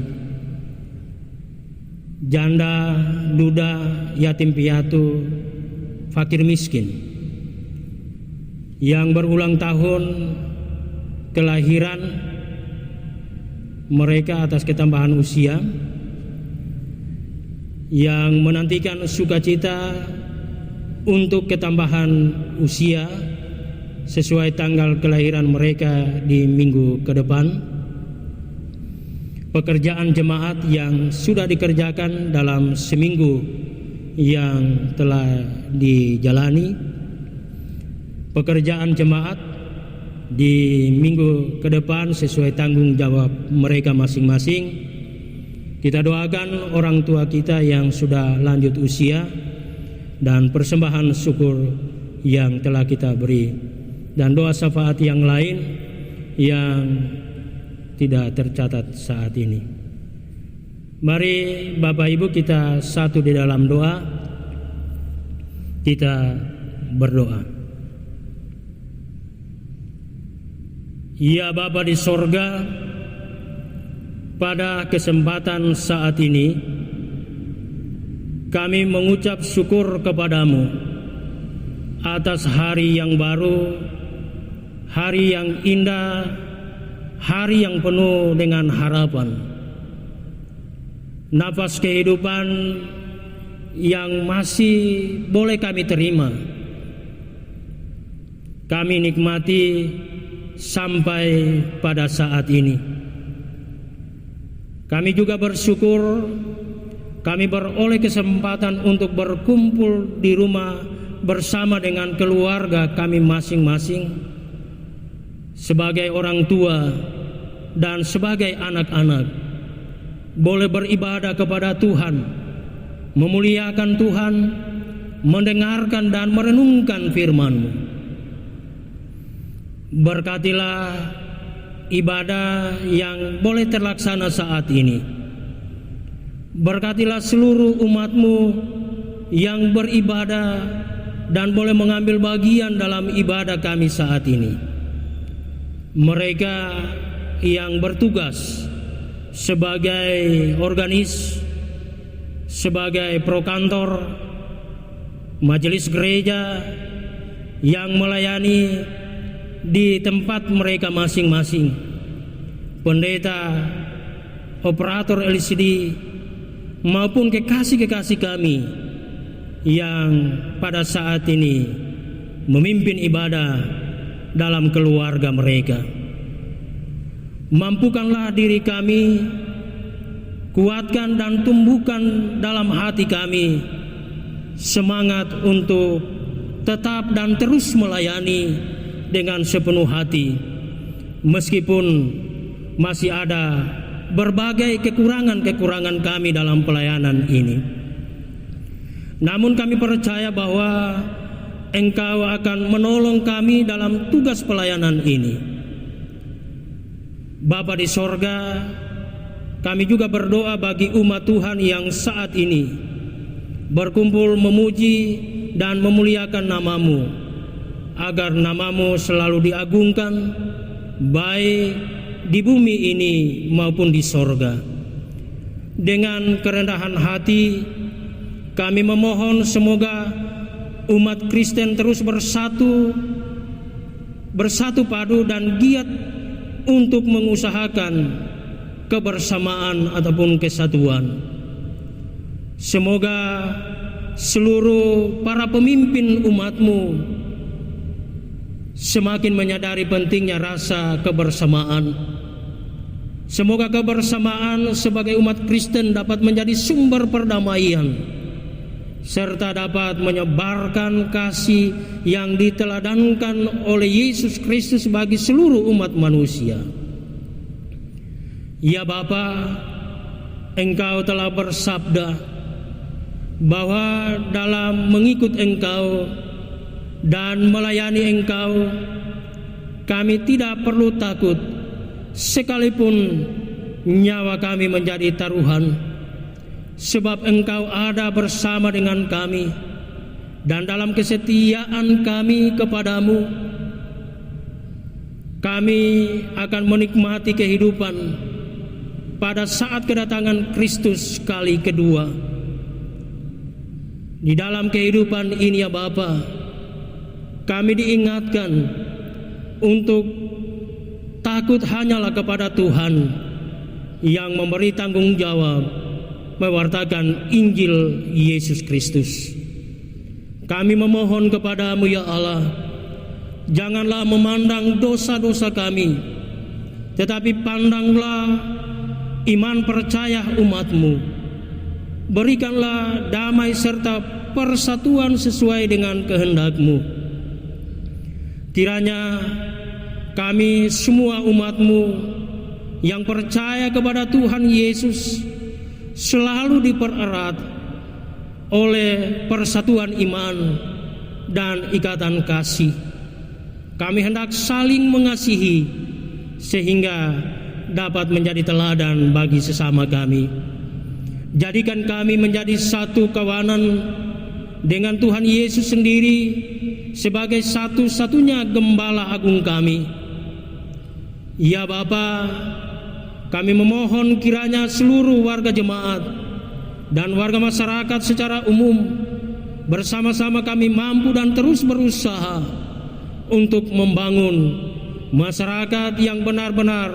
janda, duda, yatim piatu, fakir miskin, yang berulang tahun kelahiran mereka atas ketambahan usia, yang menantikan sukacita untuk ketambahan usia sesuai tanggal kelahiran mereka di minggu ke depan. Pekerjaan jemaat yang sudah dikerjakan dalam seminggu yang telah dijalani, pekerjaan jemaat di minggu ke depan sesuai tanggung jawab mereka masing-masing. Kita doakan orang tua kita yang sudah lanjut usia dan persembahan syukur yang telah kita beri, dan doa syafaat yang lain yang tidak tercatat saat ini. Mari Bapak Ibu kita satu di dalam doa, kita berdoa. Ya Bapa di sorga, pada kesempatan saat ini kami mengucap syukur kepadamu atas hari yang baru, hari yang indah, hari yang penuh dengan harapan, nafas kehidupan yang masih boleh kami terima, kami nikmati sampai pada saat ini. Kami juga bersyukur kami beroleh kesempatan untuk berkumpul di rumah bersama dengan keluarga kami masing-masing, sebagai orang tua dan sebagai anak-anak, boleh beribadah kepada Tuhan, memuliakan Tuhan, mendengarkan dan merenungkan firman-Mu. Berkatilah ibadah yang boleh terlaksana saat ini. Berkatilah seluruh umat-Mu yang beribadah dan boleh mengambil bagian dalam ibadah kami saat ini. Mereka yang bertugas sebagai organis, sebagai prokantor, majelis gereja yang melayani di tempat mereka masing-masing, pendeta, operator LCD, maupun kekasih-kekasih kami yang pada saat ini memimpin ibadah dalam keluarga mereka. Mampukanlah diri kami, kuatkan dan tumbuhkan dalam hati kami semangat untuk tetap dan terus melayani dengan sepenuh hati, meskipun masih ada berbagai kekurangan-kekurangan kami dalam pelayanan ini. Namun kami percaya bahwa Engkau akan menolong kami dalam tugas pelayanan ini. Bapa di sorga, kami juga berdoa bagi umat Tuhan yang saat ini berkumpul memuji dan memuliakan nama-Mu, agar nama-Mu selalu diagungkan, baik di bumi ini maupun di sorga. Dengan kerendahan hati, kami memohon semoga umat Kristen terus bersatu padu dan giat untuk mengusahakan kebersamaan ataupun kesatuan. Semoga seluruh para pemimpin umat-Mu semakin menyadari pentingnya rasa kebersamaan. Semoga kebersamaan sebagai umat Kristen dapat menjadi sumber perdamaian, serta dapat menyebarkan kasih yang diteladankan oleh Yesus Kristus bagi seluruh umat manusia. Ya Bapa, Engkau telah bersabda bahwa dalam mengikut Engkau dan melayani Engkau, kami tidak perlu takut sekalipun nyawa kami menjadi taruhan, sebab Engkau ada bersama dengan kami, dan dalam kesetiaan kami kepadamu, kami akan menikmati kehidupan pada saat kedatangan Kristus kali kedua. Di dalam kehidupan ini ya Bapa, kami diingatkan untuk takut hanyalah kepada Tuhan yang memberi tanggung jawab mewartakan Injil Yesus Kristus. Kami memohon kepadamu ya Allah, janganlah memandang dosa-dosa kami, tetapi pandanglah iman percaya umat-Mu. Berikanlah damai serta persatuan sesuai dengan kehendak-Mu. Kiranya kami semua umat-Mu yang percaya kepada Tuhan Yesus selalu dipererat oleh persatuan iman dan ikatan kasih. Kami hendak saling mengasihi sehingga dapat menjadi teladan bagi sesama kami. Jadikan kami menjadi satu kawanan dengan Tuhan Yesus sendiri sebagai satu-satunya gembala agung kami. Ya Bapa, kami memohon kiranya seluruh warga jemaat dan warga masyarakat secara umum bersama-sama kami mampu dan terus berusaha untuk membangun masyarakat yang benar-benar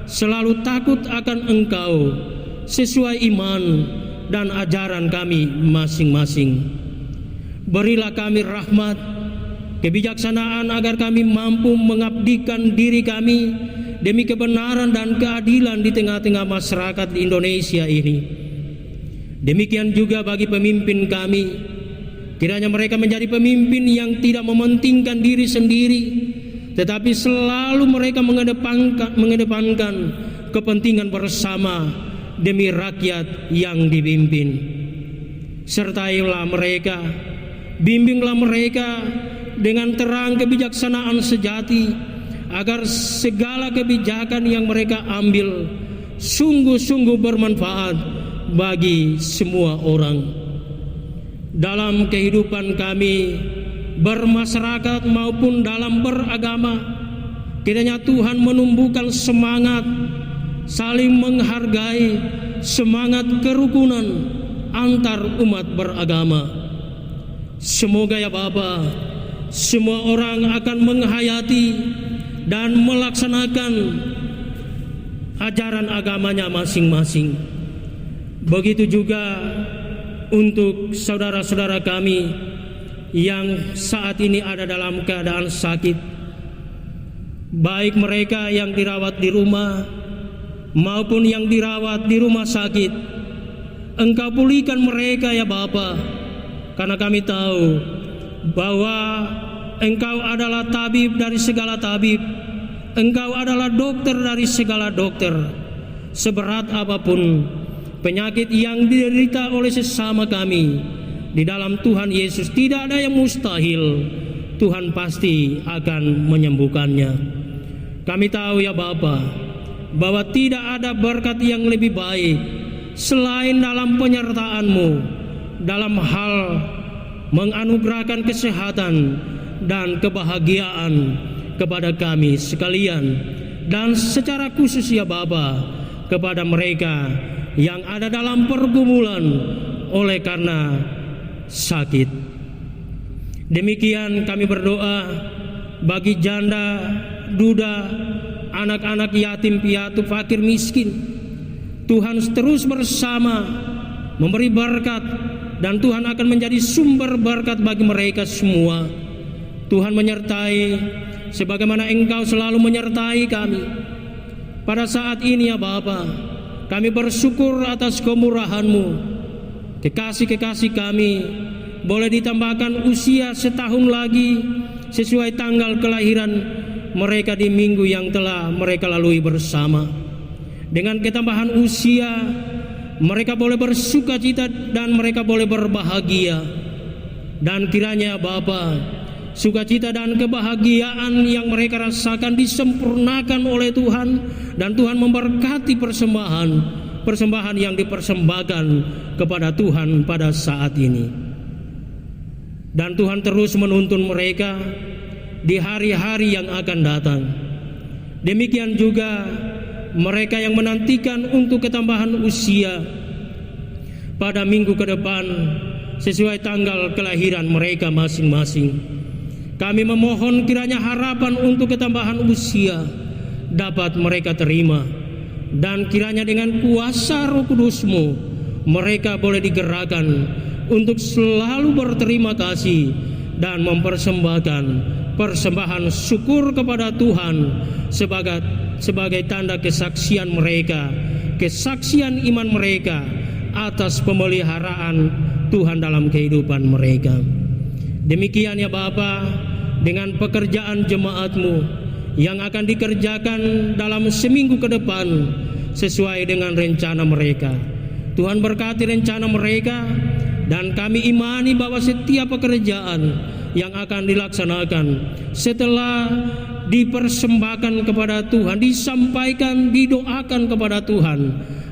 selalu takut akan Engkau sesuai iman dan ajaran kami masing-masing. Berilah kami rahmat, kebijaksanaan agar kami mampu mengabdikan diri kami demi kebenaran dan keadilan di tengah-tengah masyarakat di Indonesia ini. Demikian juga bagi pemimpin kami, kiranya mereka menjadi pemimpin yang tidak mementingkan diri sendiri, tetapi selalu mereka mengedepankan kepentingan bersama demi rakyat yang dipimpin. Sertailah mereka, bimbinglah mereka dengan terang kebijaksanaan sejati, agar segala kebijakan yang mereka ambil sungguh-sungguh bermanfaat bagi semua orang. Dalam kehidupan kami bermasyarakat maupun dalam beragama, kiranya Tuhan menumbuhkan semangat saling menghargai, semangat kerukunan antar umat beragama. Semoga ya Bapa, semua orang akan menghayati dan melaksanakan ajaran agamanya masing-masing. Begitu juga untuk saudara-saudara kami yang saat ini ada dalam keadaan sakit, baik mereka yang dirawat di rumah maupun yang dirawat di rumah sakit. Engkau pulihkan mereka ya Bapa, karena kami tahu bahwa Engkau adalah tabib dari segala tabib, Engkau adalah dokter dari segala dokter. Seberat apapun penyakit yang diderita oleh sesama kami, di dalam Tuhan Yesus tidak ada yang mustahil. Tuhan pasti akan menyembuhkannya. Kami tahu ya Bapa, bahwa tidak ada berkat yang lebih baik selain dalam penyertaan-Mu dalam hal menganugerahkan kesehatan dan kebahagiaan kepada kami sekalian, dan secara khusus ya Bapa kepada mereka yang ada dalam pergumulan oleh karena sakit. Demikian kami berdoa bagi janda, duda, anak-anak yatim piatu, fakir miskin. Tuhan terus bersama memberi berkat, dan Tuhan akan menjadi sumber berkat bagi mereka semua. Tuhan menyertai sebagaimana Engkau selalu menyertai kami. Pada saat ini ya Bapa, kami bersyukur atas kemurahan-Mu. Kekasih-kekasih kami boleh ditambahkan usia setahun lagi sesuai tanggal kelahiran mereka di minggu yang telah mereka lalui bersama. Dengan ketambahan usia, mereka boleh bersuka cita dan mereka boleh berbahagia. Dan kiranya Bapa, sukacita dan kebahagiaan yang mereka rasakan disempurnakan oleh Tuhan, dan Tuhan memberkati persembahan yang dipersembahkan kepada Tuhan pada saat ini. Dan Tuhan terus menuntun mereka di hari-hari yang akan datang. Demikian juga mereka yang menantikan untuk ketambahan usia pada minggu ke depan sesuai tanggal kelahiran mereka masing-masing. Kami memohon kiranya harapan untuk ketambahan usia dapat mereka terima, dan kiranya dengan kuasa Roh Kudus-Mu mereka boleh digerakkan untuk selalu berterima kasih dan mempersembahkan persembahan syukur kepada Tuhan sebagai tanda kesaksian mereka, kesaksian iman mereka atas pemeliharaan Tuhan dalam kehidupan mereka. Demikian ya Bapa, dengan pekerjaan jemaat-Mu yang akan dikerjakan dalam seminggu ke depan sesuai dengan rencana mereka. Tuhan berkati rencana mereka, dan kami imani bahwa setiap pekerjaan yang akan dilaksanakan setelah dipersembahkan kepada Tuhan, disampaikan, didoakan kepada Tuhan,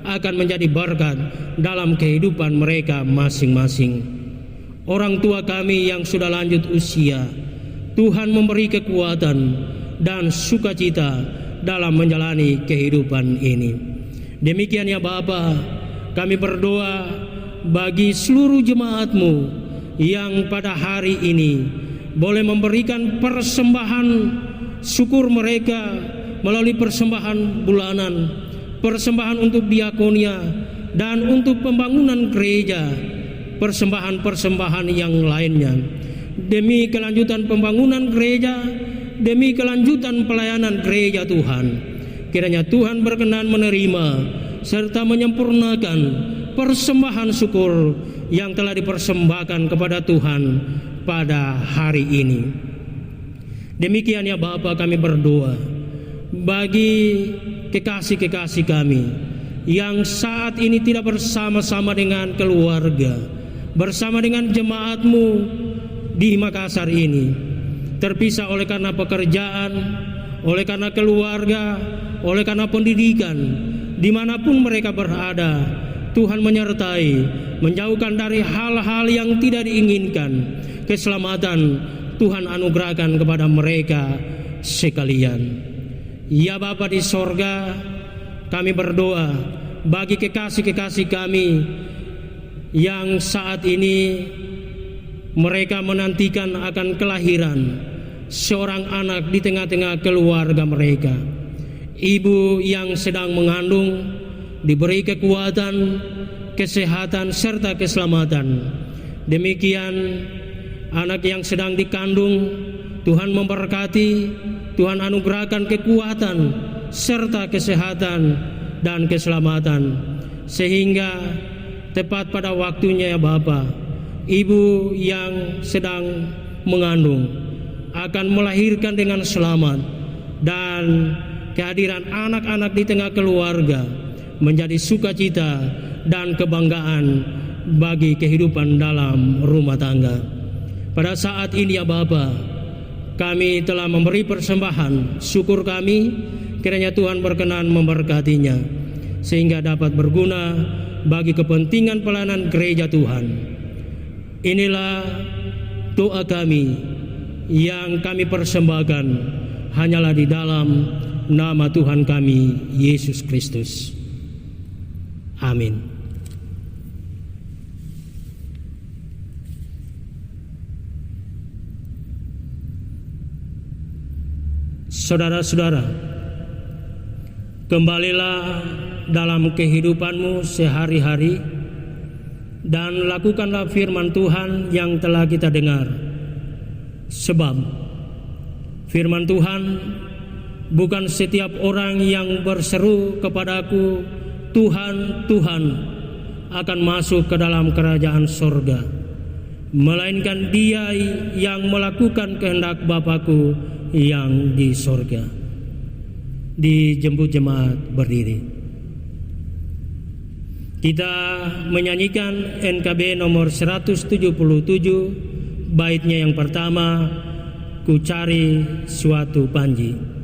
akan menjadi berkat dalam kehidupan mereka masing-masing. Orang tua kami yang sudah lanjut usia, Tuhan memberi kekuatan dan sukacita dalam menjalani kehidupan ini. Demikian ya Bapa, kami berdoa bagi seluruh jemaat-Mu yang pada hari ini boleh memberikan persembahan syukur mereka melalui persembahan bulanan, persembahan untuk diakonia, dan untuk pembangunan gereja, persembahan-persembahan yang lainnya, demi kelanjutan pembangunan gereja, demi kelanjutan pelayanan gereja Tuhan. Kiranya Tuhan berkenan menerima serta menyempurnakan persembahan syukur yang telah dipersembahkan kepada Tuhan pada hari ini. Demikian ya Bapa, kami berdoa bagi kekasih-kekasih kami yang saat ini tidak bersama-sama dengan keluarga, bersama dengan jemaat-Mu di Makassar ini, terpisah oleh karena pekerjaan, oleh karena keluarga, oleh karena pendidikan, dimanapun mereka berada. Tuhan menyertai, menjauhkan dari hal-hal yang tidak diinginkan. Keselamatan Tuhan anugerahkan kepada mereka sekalian. Ya Bapa di sorga, kami berdoa bagi kekasih-kekasih kami yang saat ini mereka menantikan akan kelahiran seorang anak di tengah-tengah keluarga mereka. Ibu yang sedang mengandung diberi kekuatan, kesehatan, serta keselamatan. Demikian anak yang sedang dikandung, Tuhan memberkati, Tuhan anugerahkan kekuatan, serta kesehatan dan keselamatan, sehingga tepat pada waktunya ya Bapa, ibu yang sedang mengandung akan melahirkan dengan selamat, dan kehadiran anak-anak di tengah keluarga menjadi sukacita dan kebanggaan bagi kehidupan dalam rumah tangga. Pada saat ini ya Bapa, kami telah memberi persembahan syukur kami, kiranya Tuhan berkenan memberkatinya sehingga dapat berguna bagi kepentingan pelayanan gereja Tuhan. Inilah doa kami yang kami persembahkan hanyalah di dalam nama Tuhan kami Yesus Kristus. Amin. Saudara-saudara, Kembalilah dalam kehidupanmu sehari-hari dan lakukanlah firman Tuhan yang telah kita dengar. Sebab firman Tuhan, bukan setiap orang yang berseru kepadaku, Tuhan, Tuhan, akan masuk ke dalam kerajaan sorga, melainkan dia yang melakukan kehendak Bapa-Ku yang di sorga. Dijemput jemaat berdiri. Kita menyanyikan NKB nomor 177, baitnya yang pertama, Ku Cari Suatu Panji.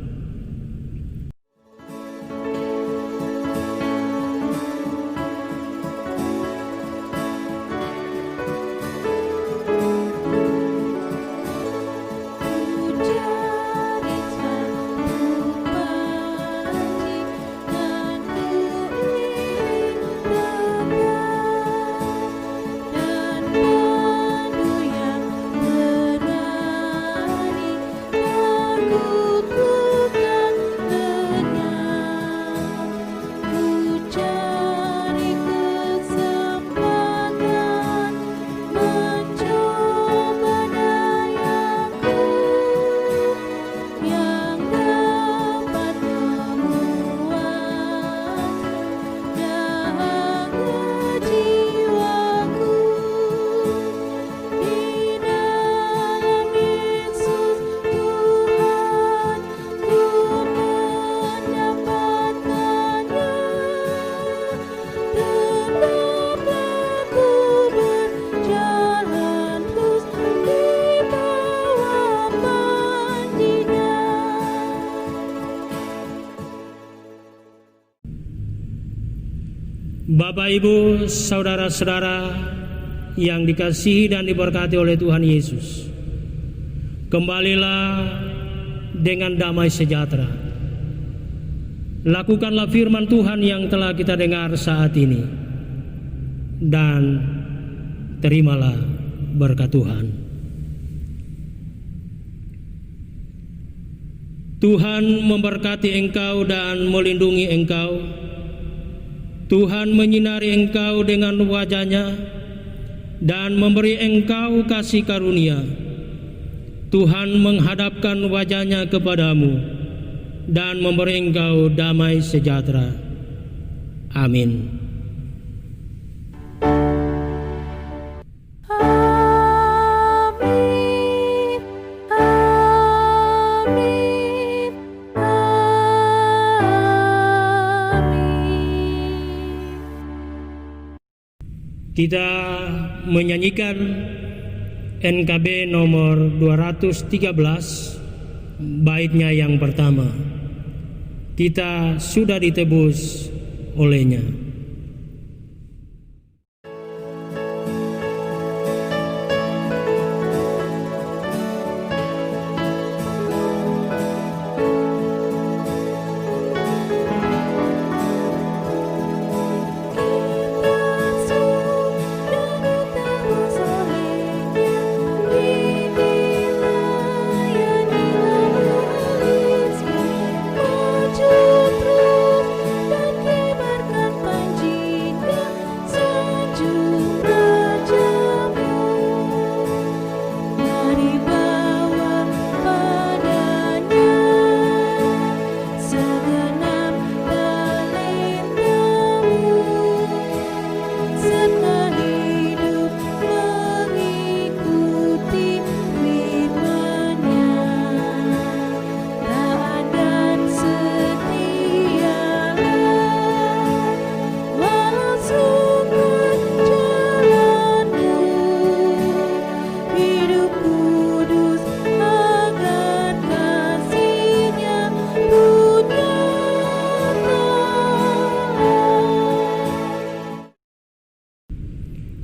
Bapak, Ibu, saudara-saudara yang dikasihi dan diberkati oleh Tuhan Yesus, kembalilah dengan damai sejahtera. Lakukanlah firman Tuhan yang telah kita dengar saat ini, dan terimalah berkat Tuhan. Tuhan memberkati engkau dan melindungi engkau. Tuhan menyinari engkau dengan wajah-Nya dan memberi engkau kasih karunia. Tuhan menghadapkan wajah-Nya kepadamu dan memberi engkau damai sejahtera. Amin. Kita menyanyikan NKB nomor 213, baitnya yang pertama. Kita sudah ditebus olehnya.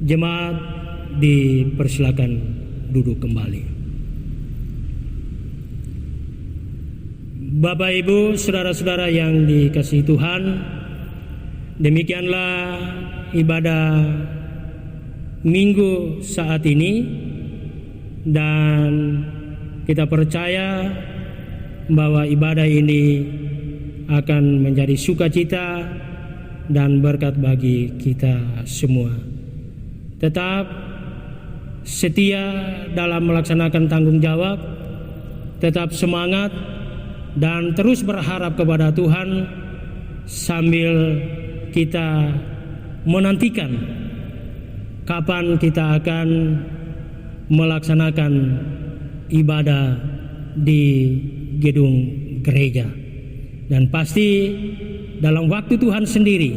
Jemaat dipersilakan duduk kembali. Bapak, Ibu, saudara-saudara yang dikasihi Tuhan, demikianlah ibadah Minggu saat ini, dan kita percaya bahwa ibadah ini akan menjadi sukacita dan berkat bagi kita semua. Tetap setia dalam melaksanakan tanggung jawab, tetap semangat dan terus berharap kepada Tuhan sambil kita menantikan kapan kita akan melaksanakan ibadah di gedung gereja. Dan pasti dalam waktu Tuhan sendiri,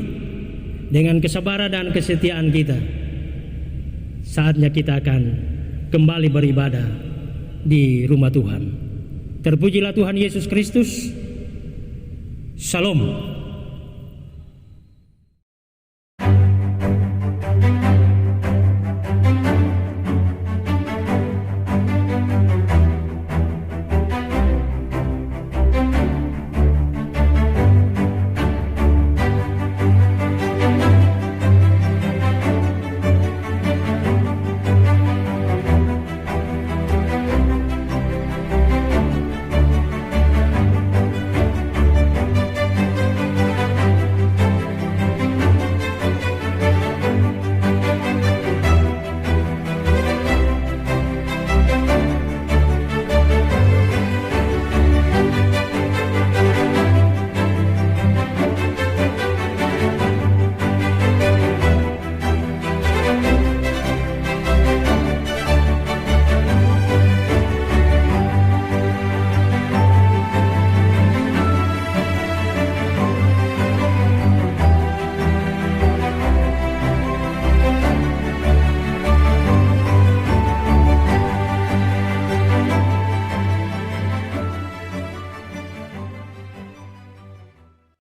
dengan kesabaran dan kesetiaan kita, saatnya kita akan kembali beribadah di rumah Tuhan. Terpujilah Tuhan Yesus Kristus. Shalom.